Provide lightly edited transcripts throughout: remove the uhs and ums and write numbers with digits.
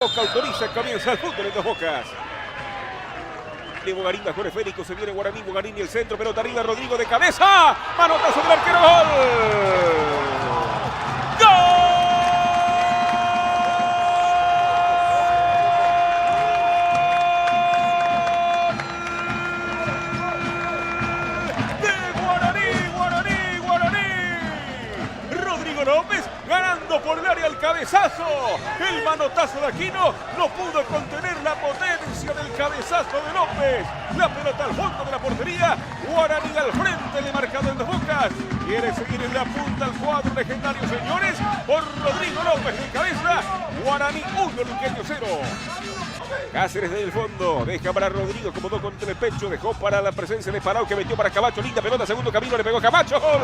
Boca autoriza, comienza el fútbol en Dos Bocas. Diego Garín bajo el esférico, se viene Guaraní, Bogarín y el centro, pelota arriba, Rodrigo de cabeza, manotazo del arquero, gol. López ganando por el área el cabezazo, el manotazo de Aquino no pudo contener la potencia del cabezazo de López, la pelota al fondo de la portería, Guaraní al frente de marcador en Dos Bocas, quiere seguir en la punta al cuadro legendario, señores, por Rodrigo López de cabeza, Guaraní 1, Luqueño 0. Cáceres desde el fondo, deja para Rodrigo, acomodó contra el pecho, dejó para la presencia de Palau que metió para Camacho, linda pelota, segundo camino, le pegó Camacho, gol.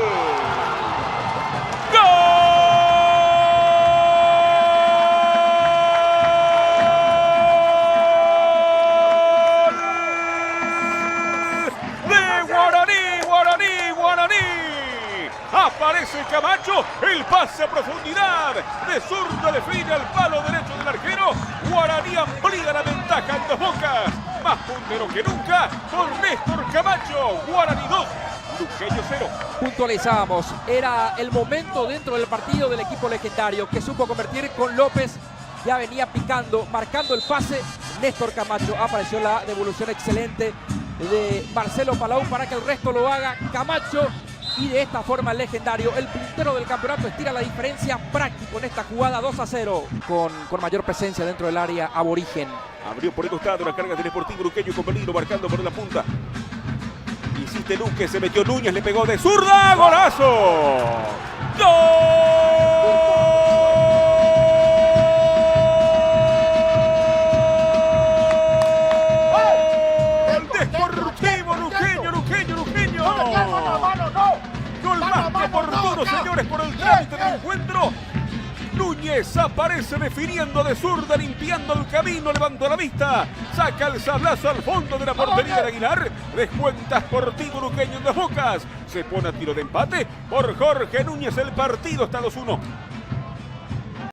Aparece Camacho, el pase a profundidad, de zurda define al palo derecho del arquero, Guaraní amplía la ventaja en Dos Bocas, más puntero que nunca, por Néstor Camacho, Guaraní 2, Luqueño 0. Puntualizamos, era el momento dentro del partido del equipo legendario que supo convertir con López, ya venía picando, marcando el pase, Néstor Camacho, apareció la devolución excelente de Marcelo Palau para que el resto lo haga Camacho. Y de esta forma el legendario, el puntero del campeonato, estira la diferencia práctico en esta jugada 2-0. Con mayor presencia dentro del área aborigen. Abrió por el costado la carga del Sportivo Luqueño con peligro marcando por la punta. Insiste Luque, se metió Núñez, le pegó de zurda, ¡golazo! ¡Gol! Señores, por el trámite del encuentro, Núñez aparece definiendo de zurda, limpiando el camino, levantó la vista, saca el sablazo al fondo de la portería de Aguilar, descuenta Sportivo Luqueño en Dos Bocas, se pone a tiro de empate por Jorge Núñez, el partido está 2-1.